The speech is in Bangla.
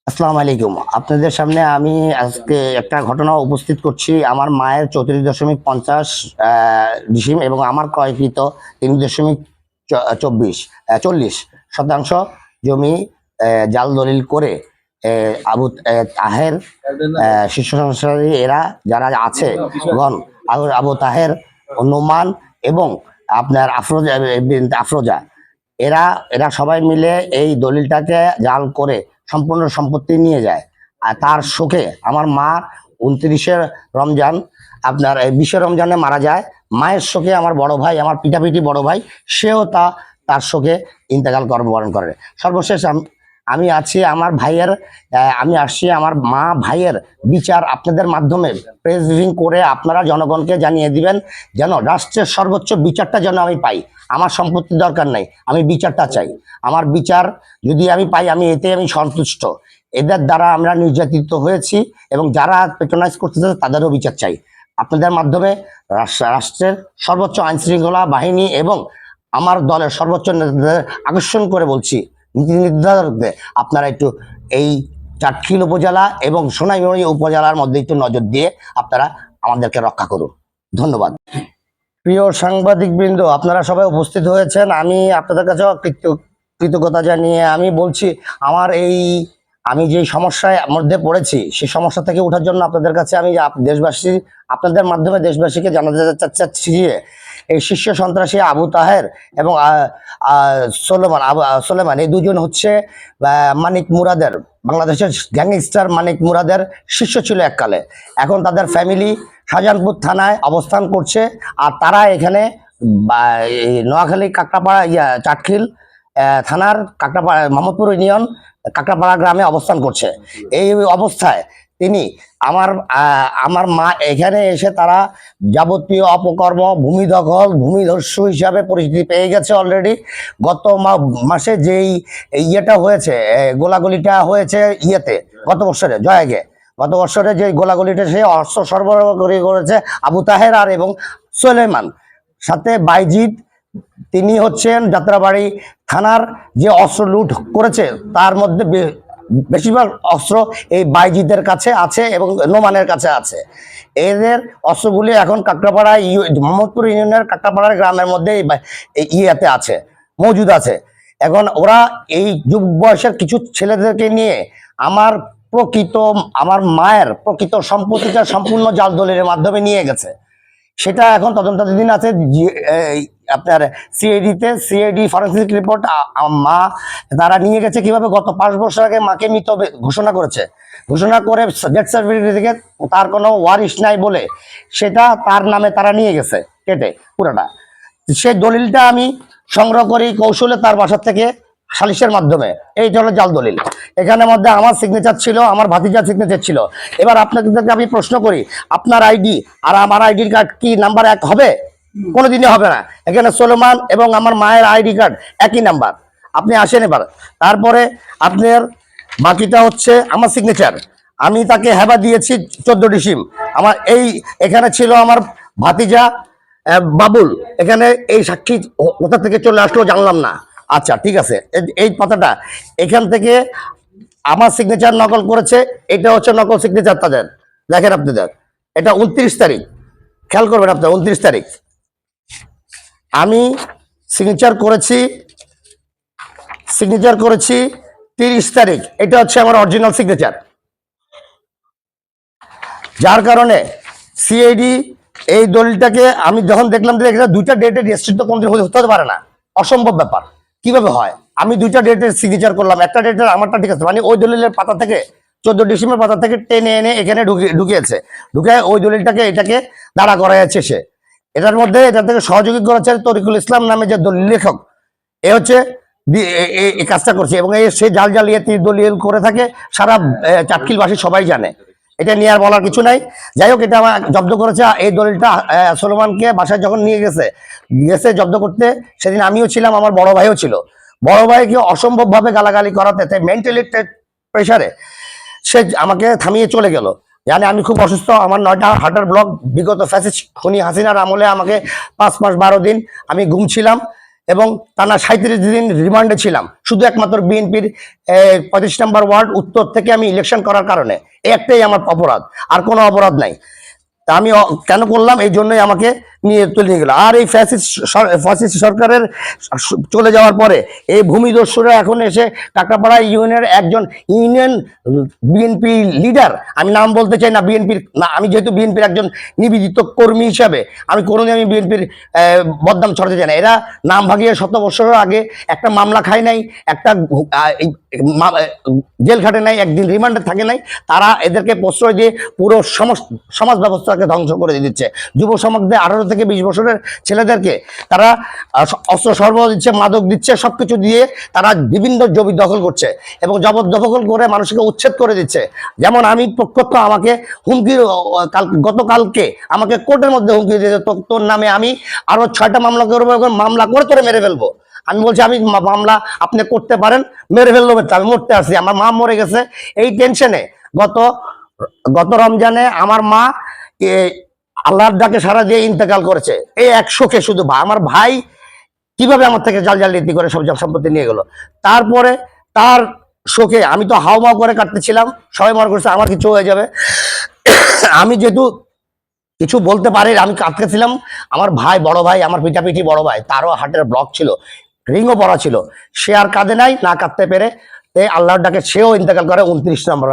আসসালামু আলাইকুম। আপনাদের সামনে আমি আজকে একটা ঘটনা উপস্থিত করছি। আমার মায়ের 34.50 ডিসিম এবং আমার ক্রয়কৃত 3.40 শতাংশ জমি জাল দলিল করে আবু তাহের শীর্ষ সংস্কারী এরা যারা আছে গণ আবু তাহের, নোমান এবং আপনার আফরোজা এরা এরা সবাই মিলে এই দলিলটাকে জাল করে সম্পূর্ণ সম্পত্তি নিয়ে যায়। আর তার শোকে আমার মা 29 রমজান আপনার 20 রমজানে মারা যায়। মায়ের শোকে আমার বড় ভাই, আমার পিঠাপিঠি বড় ভাই, সেও তার শোকে ইন্তেকাল কর্মবরণ করে। সর্বশেষ আমি আছি আমার ভাইয়ের, আমি আসছি আমার মা ভাইয়ের বিচার আপনাদের মাধ্যমে প্রেস ব্রিফিং করে আপনারা জনগণকে জানিয়ে দিবেন, যেন রাষ্ট্রের সর্বোচ্চ বিচারটা যেন আমি পাই। আমার সম্পত্তির দরকার নাই, আমি বিচারটা চাই। আমার বিচার যদি আমি পাই, এতে আমি সন্তুষ্ট। এদের দ্বারা আমরা নির্যাতিত হয়েছি এবং যারা পেট্রোনাইজ করতেছে তাদেরও বিচার চাই। আপনাদের মাধ্যমে রাষ্ট্রের সর্বোচ্চ আইন শৃঙ্খলা বাহিনী এবং আমার দলের সর্বোচ্চ নেতাদের আকর্ষণ করে বলছি, নীতি নির্ধারকদের আপনারা একটু এই চাটখিল উপজেলা এবং সোনাইমুড়ি উপজেলার মধ্যে একটু নজর দিয়ে আপনারা আমাদেরকে রক্ষা করুন। ধন্যবাদ। প্রিয় সাংবাদিকবৃন্দ, আপনারা সবাই উপস্থিত হয়েছেন, আমি আপনাদের কাছে কৃতজ্ঞতা জানিয়ে আমি বলছি, আমি যে সমস্যার মধ্যে পড়েছি সেই সমস্যা থেকে ওঠার জন্য আপনাদের কাছে আমি আপনাদের মাধ্যমে দেশবাসীকে জানাতে চাচ্ছি যে এই শীর্ষ সন্ত্রাসী আবু তাহের এবং সোলেমান এই দুজন হচ্ছে মানিক মুরাদের, বাংলাদেশের গ্যাংস্টার মানিক মুরাদের শিষ্য ছিল এককালে। এখন তাদের ফ্যামিলি শাহজাহানপুর থানায় অবস্থান করছে, আর তারা এখানে নোয়াখালী কাকড়াপাড়া চাটখিল থানার কাকড়াপাড়া মোহাম্মদপুর ইউনিয়ন কাকড়াপাড়া গ্রামে অবস্থান করছে। এই অবস্থায় তিনি আমার মা এখানে এসে তারা যাবতীয় অপকর্ম, ভূমি দখল, ভূমিদস্যু হিসাবে পরিচিতি পেয়ে গেছে অলরেডি। গত মাসে যেই ইয়েটা হয়েছে, গোলাগুলিটা হয়েছে গত বছরে গত বছরে যে গোলাগুলিটা, সেই অস্ত্র সরবরাহ করেছে আবু তাহের আর এবং সোলেমান, সাথে বাইজিদ। তিনি হচ্ছেন যাত্রাবাড়ি থানার যে অস্ত্র লুট করেছে তার মধ্যে বেশিরভাগ অস্ত্র এই বাইজিদের কাছে আছে এবং নোমানের কাছে আছে। এদের অস্ত্রগুলি এখন কাকড়াপাড়া মোহাম্মদপুর ইউনিয়নের কাকড়াপাড়ার গ্রামের মধ্যে ইয়েতে আছে, মজুদ আছে। এখন ওরা এই যুব বয়সের কিছু ছেলেদেরকে নিয়ে আমার মায়ের প্রকৃত সম্পত্তিটা সম্পূর্ণ জাল দলিলের মাধ্যমে নিয়ে গেছে। সেটা এখন তদন্তাধীন আছে আপনার সিআইডি ফরেন্সিক রিপোর্ট। মা তারা নিয়ে গেছে কিভাবে, গত 5 বছর আগে মাকে মৃত ঘোষণা করে ডেথ সার্টিফিকেট থেকে তার কোনো ওয়ারিশ নাই বলে সেটা তার নামে তারা নিয়ে গেছে কেটে পুরাটা। সেই দলিলটা আমি সংগ্রহ করি কৌশলে তার বাসা থেকে সালিশের মাধ্যমে। এইটা হলো জাল দলিল। এখানের মধ্যে আমার সিগনেচার ছিল, আমার ভাতিজার সিগনেচার ছিল। এবার আপনাদেরকে আমি প্রশ্ন করি, আপনার আইডি আর আমার আইডি কার্ড কি নাম্বার এক হবে? কোনোদিনই হবে না। এখানে সোলেমান এবং আমার মায়ের আইডি কার্ড একই নাম্বার। আপনি আসেন এবার। তারপরে আপনার বাকিটা হচ্ছে আমার সিগনেচার। আমি তাকে হেবা দিয়েছি 14 ডিসিম। আমার এখানে ছিল আমার ভাতিজা বাবুল। এখানে এই সাক্ষী কোথা থেকে চলে আসলো জানলাম না। আচ্ছা ঠিক আছে, এই পাতাটা এখান থেকে আমার সিগনেচার নকল করেছে। এটা হচ্ছে নকল সিগনেচার তাদের, দেখেন আপনাদের। এটা 29 তারিখ, খেয়াল করবেন আপনার। 29 তারিখ আমি সিগনেচার করেছি 30 তারিখ। এটা হচ্ছে আমার অরিজিনাল সিগনেচার। যার কারণে সিআইডি এই দলিলটাকে আমি যখন দেখলাম যে এটা 2টা ডেটের রেজিস্ট্রেশন তো কোনদিন হতে পারে না, অসম্ভব ব্যাপার। কিভাবে হয়? আমি 2টা ডেটের সিগনেচার করলাম, একটা ডেটের আমারটা ঠিক আছে, মানে ওই দলিলের পাতা থেকে 14 ডিসেম্বর পাতা থেকে টেনে এনে এখানে ঢুকিয়েছে, ঢুকে ওই দলিলটাকে এটাকে দাঁড়া করাইছে সে। এটা থেকে সহযোগী করেছে তরিকুল ইসলাম নামে যে দলিল লেখক, এ হচ্ছে এই কাজটা করছে। এবং সে জাল জালিয়ে দলিল করে থাকে, সারা চাটখিলবাসী সবাই জানে। এটা নিয়ে আর বলার কিছু নাই। যাই হোক, এটা আমার জব্দ করেছে। এই দলিলটা সোলেমানকে বাসায় যখন নিয়ে গেছে জব্দ করতে, সেদিন আমিও ছিলাম, আমার বড় ভাইও ছিল। বড় ভাইকে অসম্ভবভাবে গালাগালি করাতে মেন্টালি প্রেশারে সে আমাকে থামিয়ে চলে গেল। জানে আমি খুব অসুস্থ, আমার 9টা হার্টের ব্লক। বিগত ফ্যাসিস্ট খুনি হাসিনার আমলে আমাকে 5 মাস 12 দিন আমি ঘুম ছিলাম। এবং টানা 37 দিন রিমান্ডে ছিলাম, শুধু একমাত্র বিএনপির 35 নম্বর ওয়ার্ড উত্তর থেকে আমি ইলেকশন করার কারণে। এই একটাই আমার অপরাধ, আর কোনো অপরাধ নাই। তা আমি কেন করলাম, এই জন্যই আমাকে নিয়ে তুলে গেল। আর এই ফ্যাসিস্ট সরকারের চলে যাওয়ার পরে এই ভূমিদস্যুরা এখন এসে কাকড়াপাড়া ইউনিয়নের একজন ইউনিয়ন বিএনপি লিডার, আমি নাম বলতে চাই না বিএনপির না, আমি যেহেতু বিএনপির একজন নিবেদিত কর্মী হিসাবে আমি কোনোদিন আমি বিএনপির বদনাম ছড়াতে চাই না। এরা নাম ভাগিয়ে 7 বছরের আগে একটা মামলা খায় নাই, একটা জেল খাটে নাই, একদিন রিমান্ডে থাকে নাই। তারা এদেরকে প্রশ্রয় দিয়ে পুরো সমাজ ব্যবস্থাকে ধ্বংস করে দিচ্ছে। যুব সমাজদের 18 থেকে 20 বছরের ছেলেদেরকে তারা অস্ত্র সরবরাহ দিচ্ছে, মাদক দিচ্ছে, সবকিছু দিয়ে তারা বিভিন্ন জমি দখল করছে এবং জবরদখল করে মানুষকে উচ্ছেদ করে দিচ্ছে। যেমন আমি প্রত্যক্ষ আমাকে হুমকি, গতকালকে আমাকে কোর্টের মধ্যে হুমকি দিয়েছে, তোর নামে আমি আরো 6টা মামলা করবো, মামলা করে তোরে মেরে ফেলবো। আমি বলছি আমি মামলা আপনি করতে পারেন, মেরে ফেলবো, আমি মরতে আসছি, আমার মা মরে গেছে এই টেনশনে। গত রমজানে আমার মা আল্লাহর ডাকে সারা দিয়ে ইন্তেকাল করেছে, এই 100কে শুধু আমার ভাই কিভাবে আমার থেকে জালিয়াতি করে সব সম্পত্তি নিয়ে গেল। তারপরে তার শোকে আমি তো হাওমাও করে কাটতেছিলাম, সবাই মনে করছে আমার কিছু হয়ে যাবে। আমি যেহেতু কিছু বলতে পারি, আমি কাটতেছিলাম। আমার ভাই, বড় ভাই, আমার পিঠাপিঠি বড় ভাই, তারও হার্টের ব্লক ছিল, রিংও পড়া ছিল, সে আর কাঁদে নাই, না কাঁদতে পেরে আল্লাহর ডাকে সেও ইন্তেকাল করে 29 নম্বর।